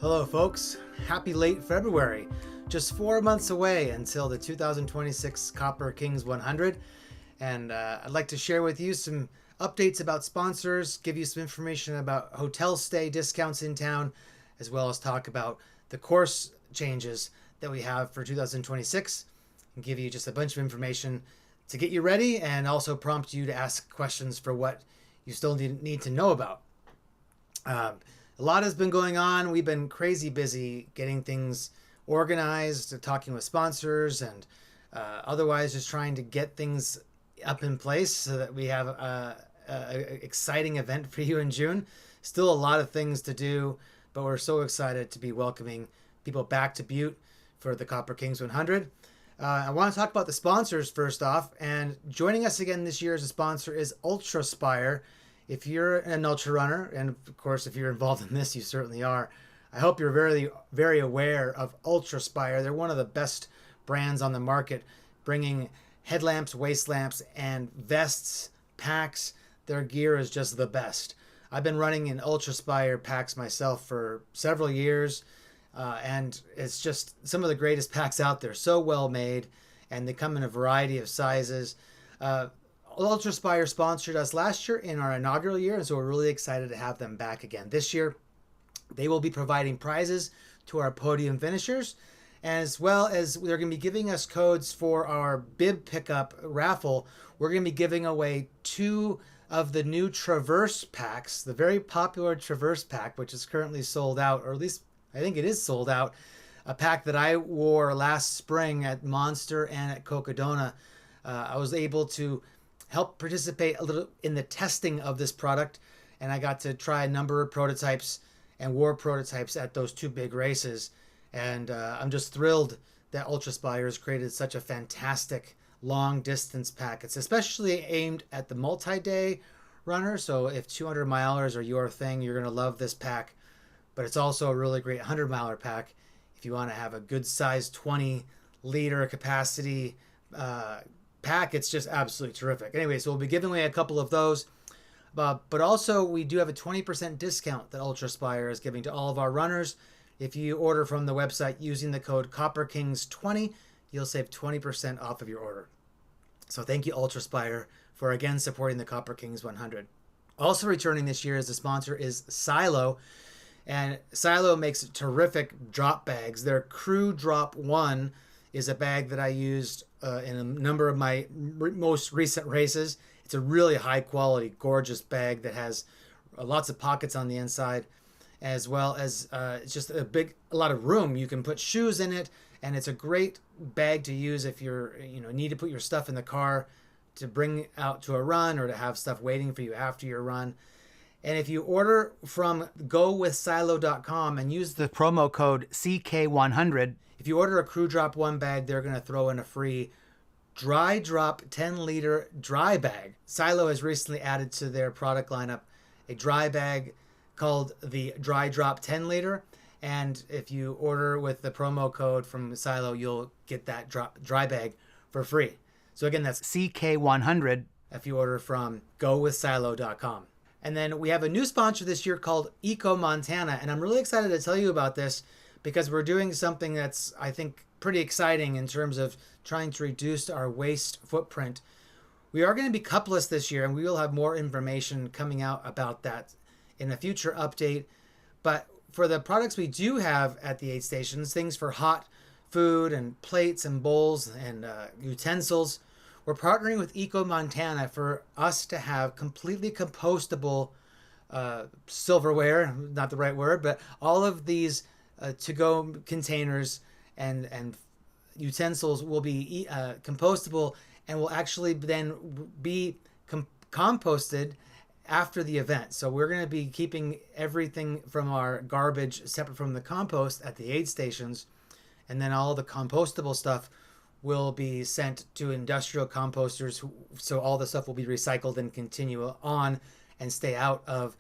Hello folks, happy late February. Just 4 months away until the 2026 Copper Kings 100, and I'd like to share with you some updates about sponsors, give you some information about hotel stay discounts in town, as well as talk about the course changes that we have for 2026, and give you just a bunch of information to get you ready and also prompt you to ask questions for what you still need to know about. A lot has been going on. We've been crazy busy getting things organized, talking with sponsors, and otherwise just trying to get things up in place so that we have a exciting event for you in June. Still a lot of things to do, but we're so excited to be welcoming people back to Butte for the Copper Kings 100. I want to talk about the sponsors first off, and joining us again this year as a sponsor is UltrAspire. If you're an ultra runner, and of course, if you're involved in this, you certainly are, I hope you're very, very aware of UltrAspire. They're one of the best brands on the market, bringing headlamps, waist lamps, and vests, packs. Their gear is just the best. I've been running in UltrAspire packs myself for several years, and it's just some of the greatest packs out there. So well made, and they come in a variety of sizes. UltrAspire sponsored us last year in our inaugural year, and so we're really excited to have them back again this year. They will be providing prizes to our podium finishers, as well as they're going to be giving us codes for our bib pickup raffle. We're going to be giving away 2 of the new Traverse packs, the very popular Traverse pack, which is currently sold out, or at least I think it is sold out. A pack that I wore last spring at Monster and at Cocodona. I was able to help participate a little in the testing of this product, and I got to try a number of prototypes and war prototypes at those 2 big races, and I'm just thrilled that UltrAspire has created such a fantastic long distance pack. It's especially aimed at the multi-day runner, so if 200 milers are your thing, you're going to love this pack. But it's also a really great 100 miler pack if you want to have a good size 20 liter capacity pack. It's just absolutely terrific. Anyway, so we'll be giving away a couple of those, but also we do have a 20% discount that UltrAspire is giving to all of our runners. If you order from the website using the code CopperKings20, you'll save 20% off of your order. So thank you, UltrAspire, for again supporting the Copper Kings 100. Also returning this year as a sponsor is Silo, and Silo makes terrific drop bags. Their Crew Drop 1 is a bag that I used in a number of my most recent races. It's a really high quality, gorgeous bag that has lots of pockets on the inside, as well as it's just a lot of room. You can put shoes in it, and it's a great bag to use if you're need to put your stuff in the car to bring out to a run or to have stuff waiting for you after your run. And if you order from gowithsilo.com and use the promo code CK100, if you order a Crew Drop 1 bag, they're going to throw in a free Dry Drop 10 liter dry bag. Silo has recently added to their product lineup a dry bag called the Dry Drop 10 liter. And if you order with the promo code from Silo, you'll get that dry bag for free. So again, that's CK100 if you order from gowithsilo.com. And then we have a new sponsor this year called Eco Montana, and I'm really excited to tell you about this because we're doing something that's, I think, pretty exciting in terms of trying to reduce our waste footprint. We are going to be cupless this year, and we will have more information coming out about that in a future update. But for the products we do have at the aid stations, things for hot food and plates and bowls and utensils, we're partnering with Eco Montana for us to have completely compostable silverware, not the right word, but all of these to-go containers and utensils will be compostable and will actually then be composted after the event. So we're going to be keeping everything from our garbage separate from the compost at the aid stations, and then all the compostable stuff will be sent to industrial composters, so all the stuff will be recycled and continue on and stay out of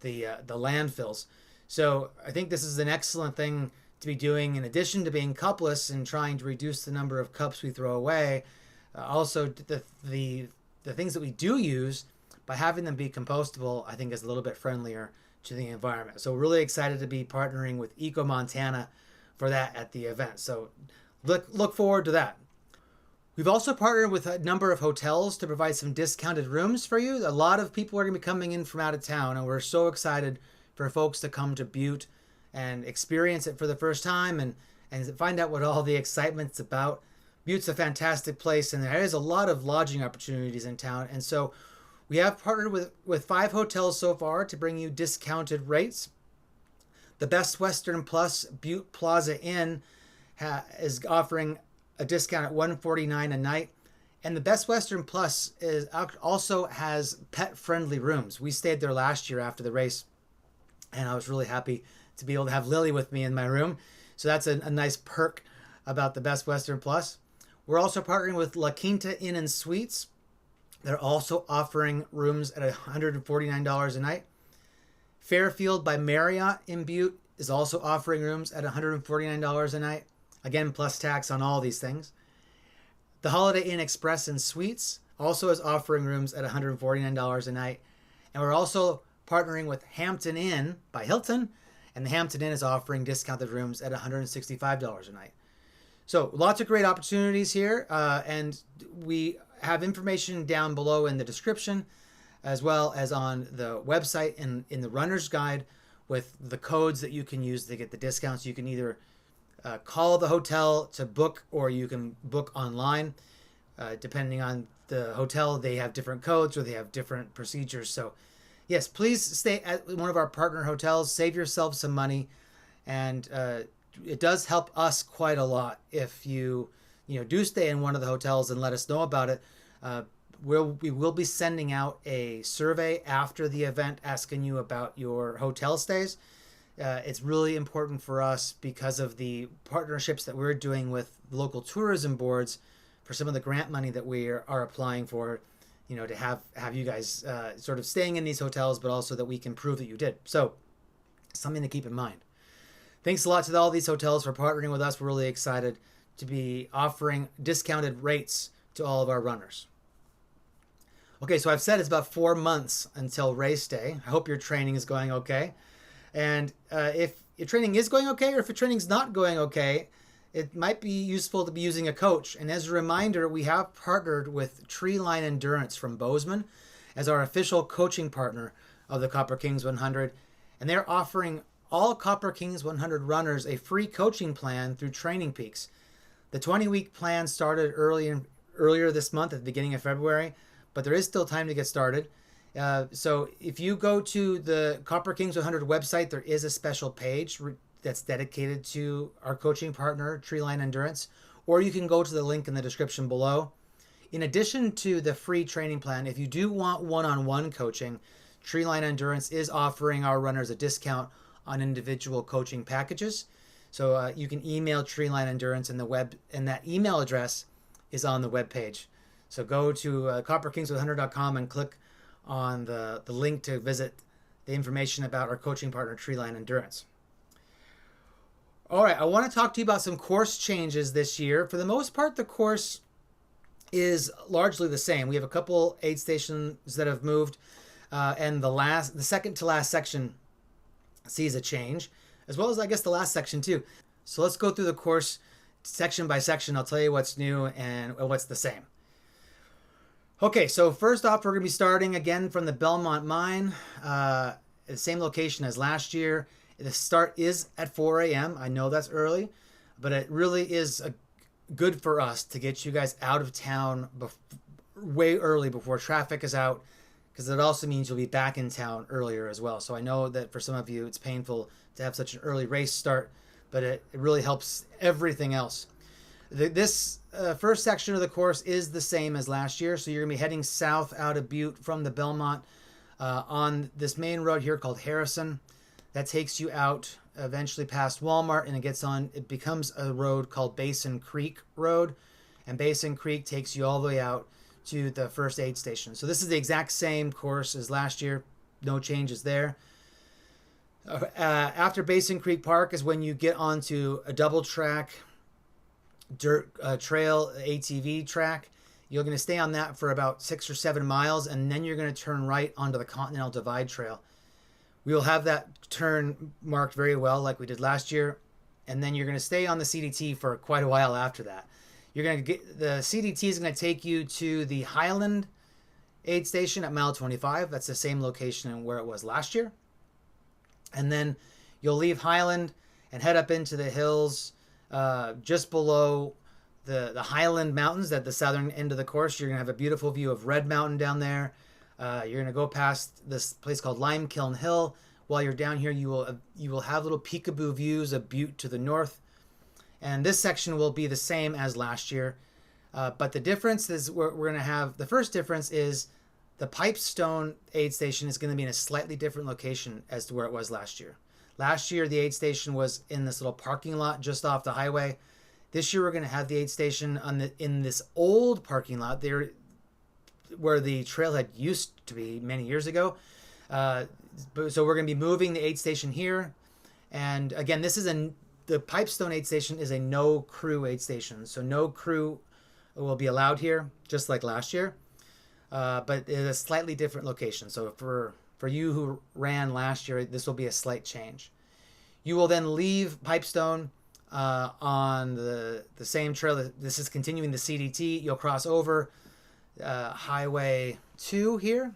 the landfills. So I think this is an excellent thing to be doing in addition to being cupless and trying to reduce the number of cups we throw away. Also, the things that we do use, by having them be compostable, I think is a little bit friendlier to the environment. So really excited to be partnering with Eco Montana for that at the event. So look forward to that. We've also partnered with a number of hotels to provide some discounted rooms for you. A lot of people are going to be coming in from out of town, and we're so excited for folks to come to Butte and experience it for the first time and find out what all the excitement's about. Butte's a fantastic place, and there is a lot of lodging opportunities in town. And so we have partnered with 5 hotels so far to bring you discounted rates. The Best Western Plus Butte Plaza Inn is offering a discount at $149 a night. And the Best Western Plus also has pet-friendly rooms. We stayed there last year after the race, and I was really happy to be able to have Lily with me in my room. So that's a nice perk about the Best Western Plus. We're also partnering with La Quinta Inn and Suites. They're also offering rooms at $149 a night. Fairfield by Marriott in Butte is also offering rooms at $149 a night. Again, plus tax on all these things. The Holiday Inn Express and Suites also is offering rooms at $149 a night. And we're also partnering with Hampton Inn by Hilton, and the Hampton Inn is offering discounted rooms at $165 a night. So lots of great opportunities here, and we have information down below in the description, as well as on the website and in the runner's guide with the codes that you can use to get the discounts. You can either call the hotel to book, or you can book online. Depending on the hotel, they have different codes or they have different procedures. So yes, please stay at one of our partner hotels, save yourself some money, and it does help us quite a lot if you do stay in one of the hotels and let us know about it. We will be sending out a survey after the event asking you about your hotel stays. It's really important for us because of the partnerships that we're doing with local tourism boards for some of the grant money that we are applying for, to have you guys sort of staying in these hotels, but also that we can prove that you did. So something to keep in mind. Thanks a lot to all these hotels for partnering with us. We're really excited to be offering discounted rates to all of our runners. Okay, so I've said it's about 4 months until race day. I hope your training is going okay. And if your training is going okay, or if your training's not going okay, it might be useful to be using a coach. And as a reminder, we have partnered with Treeline Endurance from Bozeman as our official coaching partner of the Copper Kings 100. And they're offering all Copper Kings 100 runners a free coaching plan through Training Peaks. The 20-week plan started earlier this month at the beginning of February, but there is still time to get started. So if you go to the Copper Kings 100 website, there is a special page that's dedicated to our coaching partner, Treeline Endurance, or you can go to the link in the description below. In addition to the free training plan, if you do want one-on-one coaching, Treeline Endurance is offering our runners a discount on individual coaching packages. So you can email Treeline Endurance and that email address is on the web page. So go to copperkings100.com and click on the link to visit the information about our coaching partner, Treeline Endurance. All right, I want to talk to you about some course changes this year. For the most part, the course is largely the same. We have a couple aid stations that have moved, and the second to last section sees a change, as well as I guess the last section too. So let's go through the course section by section. I'll tell you what's new and what's the same. Okay, so first off, we're going to be starting again from the Belmont Mine, the same location as last year. The start is at 4 a.m. I know that's early, but it really is good for us to get you guys out of town way early before traffic is out, because it also means you'll be back in town earlier as well. So I know that for some of you it's painful to have such an early race start, but it really helps everything else. This first section of the course is the same as last year. So you're going to be heading south out of Butte from the Belmont on this main road here called Harrison. That takes you out eventually past Walmart, and it becomes a road called Basin Creek Road. And Basin Creek takes you all the way out to the first aid station. So this is the exact same course as last year. No changes there. After Basin Creek Park is when you get onto a double track dirt trail ATV track. You're going to stay on that for about 6 or 7 miles, and then you're going to turn right onto the Continental Divide Trail. We will have that turn marked very well like we did last year. And then you're going to stay on the CDT for quite a while after that. You're going to get the CDT is going to take you to the Highland aid station at mile 25. That's the same location where it was last year. And then you'll leave Highland and head up into the hills just below the Highland Mountains at the southern end of the course. You're going to have a beautiful view of Red Mountain down there. You're going to go past this place called Lime Kiln Hill. While you're down here, you will have little peekaboo views of Butte to the north. And this section will be the same as last year. But the difference is we're going to have, the first difference is the Pipestone aid station is going to be in a slightly different location as to where it was last year. Last year, the aid station was in this little parking lot just off the highway. This year, we're going to have the aid station in this old parking lot there where the trailhead used to be many years ago. So we're going to be moving the aid station here. And again, the Pipestone aid station is a no crew aid station. So no crew will be allowed here, just like last year. But in a slightly different location. So for you who ran last year, this will be a slight change. You will then leave Pipestone on the same trail. This is continuing the CDT. You'll cross over Highway 2 here.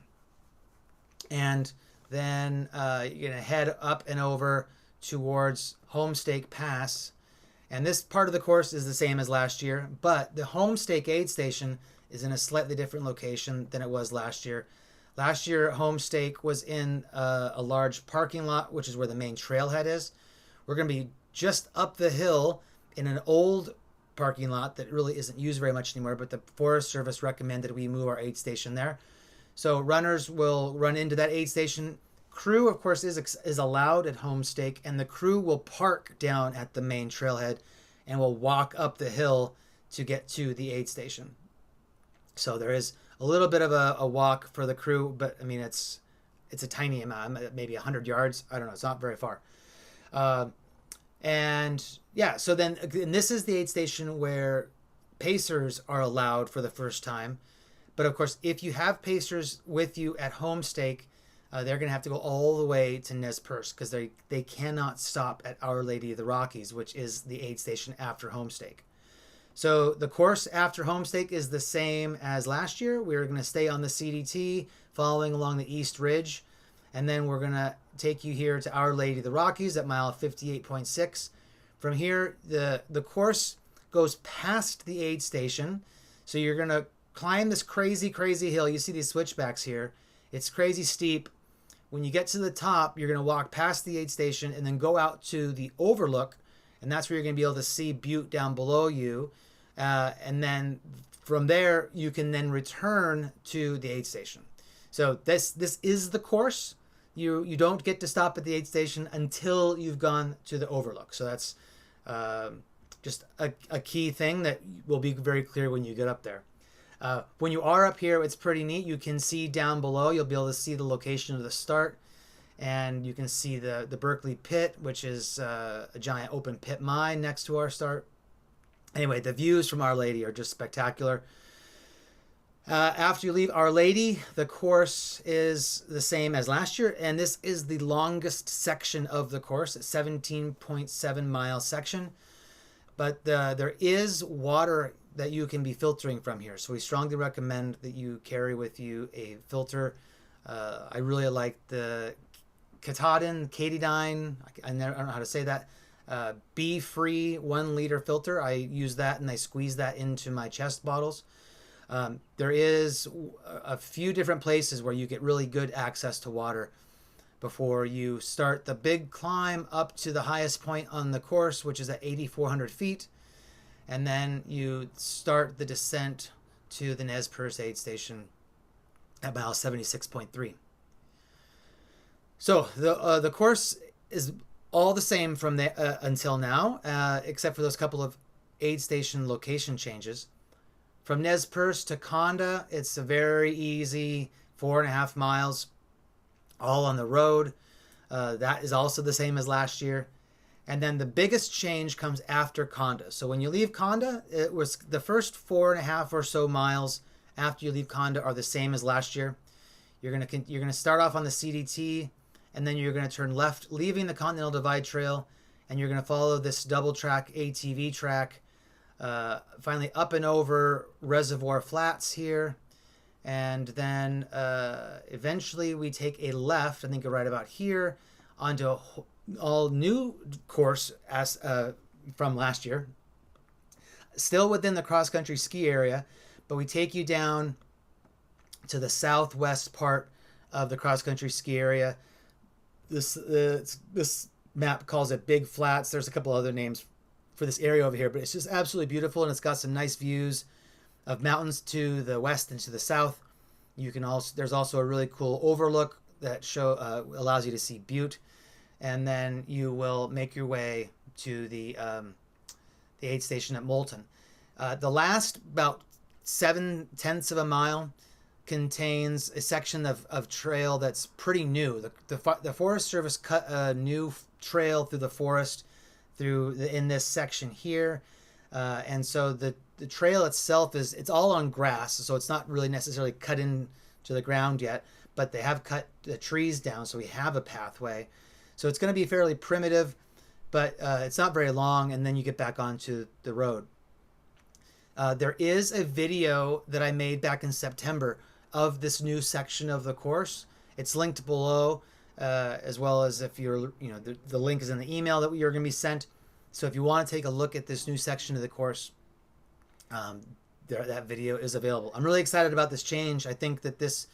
And then you're going to head up and over towards Homestake Pass. And this part of the course is the same as last year, but the Homestake aid station is in a slightly different location than it was last year. Last year, Homestake was in a large parking lot, which is where the main trailhead is. We're going to be just up the hill in an old parking lot that really isn't used very much anymore, but the Forest Service recommended we move our aid station there. So runners will run into that aid station. Crew, of course, is allowed at Homestake, and the crew will park down at the main trailhead and will walk up the hill to get to the aid station. So there is a little bit of a walk for the crew, but I mean it's a tiny amount, maybe 100 yards. I don't know. It's not very far. And yeah, so then and this is the aid station where pacers are allowed for the first time. But of course, if you have pacers with you at Homestake, they're going to have to go all the way to Nez Perce because they cannot stop at Our Lady of the Rockies, which is the aid station after Homestake. So the course after Homestake is the same as last year. We're going to stay on the CDT, following along the East Ridge, and then we're going to take you here to Our Lady of the Rockies at mile 58.6. From here, the course goes past the aid station, so you're going to climb this crazy hill. You see these switchbacks here. It's crazy steep. When you get to the top, you're going to walk past the aid station and then go out to the overlook, and that's where you're going to be able to see Butte down below you. And then from there, you can then return to the aid station. So this is the course. You don't get to stop at the aid station until you've gone to the overlook. So that's just a key thing that will be very clear when you get up there. When you are up here, it's pretty neat. You can see down below. You'll be able to see the location of the start, and you can see the Berkeley Pit, which is a giant open pit mine next to our start. Anyway, the views from Our Lady are just spectacular. After you leave Our Lady, the course is the same as last year, and this is the longest section of the course, a 17.7 mile section. But there is water that you can be filtering from here, so we strongly recommend that you carry with you a filter. I really like the Katadyn, I don't know how to say that, bee-free 1 liter filter. I use that and I squeeze that into my chest bottles. There is a few different places where you get really good access to water before you start the big climb up to the highest point on the course, which is at 8,400 feet. And then you start the descent to the Nez Perce aid station at mile 76.3. So the course is all the same from there until now, except for those couple of aid station location changes. From Nez Perce to Conda, it's a very easy 4.5 miles, all on the road. That is also the same as last year. And then the biggest change comes after Conda. So when you leave Conda, it was the first 4.5 or so miles after you leave Conda are the same as last year. You're gonna start off on the CDT, and then you're going to turn left, leaving the Continental Divide Trail, and you're going to follow this double track ATV track, finally up and over Reservoir Flats here, and then eventually we take a left, I think right about here, onto a all new course as from last year, still within the cross-country ski area, but we take you down to the southwest part of the cross-country ski area. This map calls it Big Flats. There's a couple other names for this area over here, but it's just absolutely beautiful, and it's got some nice views of mountains to the west and to the south. You can also, there's also a really cool overlook that allows you to see Butte, and then you will make your way to the aid station at Moulton. The last about 7/10 of a mile contains a section of trail that's pretty new. The Forest Service cut a new trail through the forest in this section here, and so the trail itself it's all on grass, so it's not really necessarily cut into the ground yet, but they have cut the trees down, so we have a pathway. So it's going to be fairly primitive, but it's not very long, and then you get back onto the road. There is a video that I made back in September of this new section of the course. It's linked below, as well as if you're, the link is in the email that you're going to be sent. So if you want to take a look at this new section of the course, that video is available. I'm really excited about this change. I think that this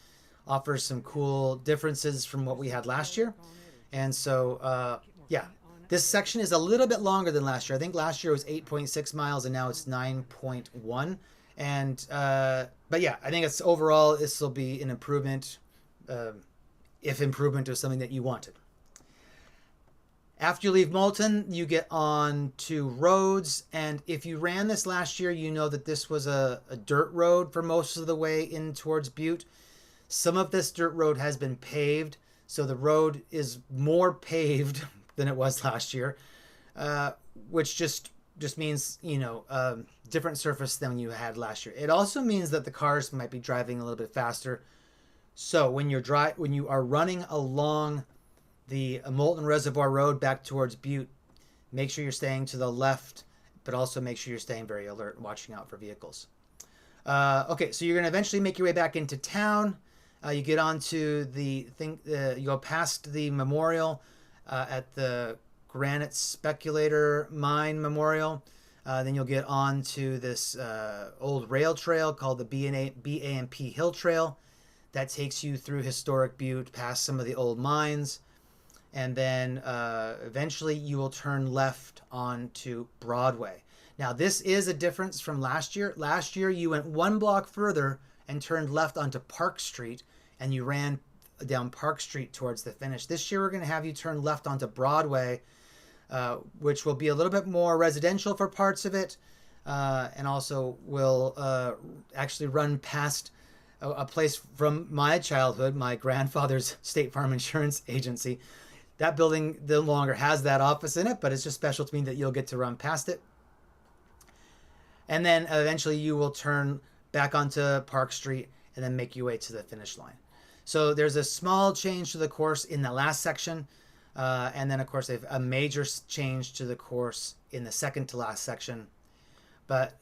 offers some cool differences from what we had last year. And so, yeah, this section is a little bit longer than last year. I think last year was 8.6 miles and now it's 9.1. And, but yeah, I think it's overall, this will be an improvement, if improvement was something that you wanted. After you leave Moulton, you get on to roads. And if you ran this last year, you know that this was a dirt road for most of the way in towards Butte. Some of this dirt road has been paved, so the road is more paved than it was last year, which just means, different surface than you had last year. It also means that the cars might be driving a little bit faster. So when you are running along the Moulton Reservoir Road back towards Butte, make sure you're staying to the left, but also make sure you're staying very alert and watching out for vehicles. Okay, so you're going to eventually make your way back into town. You get onto the thing, you go past the memorial at the Granite Speculator Mine Memorial. Then you'll get on to this old rail trail called the B&P Hill Trail. That takes you through historic Butte, past some of the old mines. And then eventually you will turn left onto Broadway. Now, this is a difference from last year. Last year, you went one block further and turned left onto Park Street, and you ran down Park Street towards the finish. This year, we're going to have you turn left onto Broadway, which will be a little bit more residential for parts of it, and also will actually run past a place from my childhood, my grandfather's State Farm Insurance Agency. That building no longer has that office in it, but it's just special to me that you'll get to run past it. And then eventually you will turn back onto Park Street and then make your way to the finish line. So there's a small change to the course in the last section. And then, of course, they have a major change to the course in the second to last section. But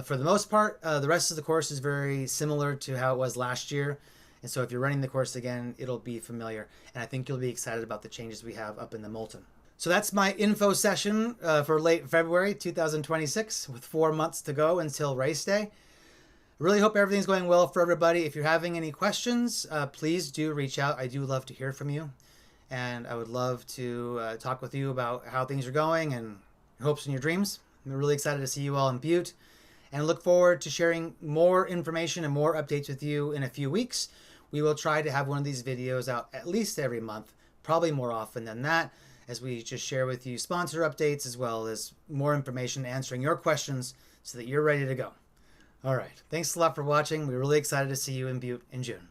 for the most part, the rest of the course is very similar to how it was last year. And so if you're running the course again, it'll be familiar. And I think you'll be excited about the changes we have up in the Moulton. So that's my info session for late February 2026 with 4 months to go until race day. I really hope everything's going well for everybody. If you're having any questions, please do reach out. I do love to hear from you. And I would love to talk with you about how things are going and your hopes and your dreams. I'm really excited to see you all in Butte. And I look forward to sharing more information and more updates with you in a few weeks. We will try to have one of these videos out at least every month, probably more often than that, as we just share with you sponsor updates as well as more information answering your questions so that you're ready to go. All right. Thanks a lot for watching. We're really excited to see you in Butte in June.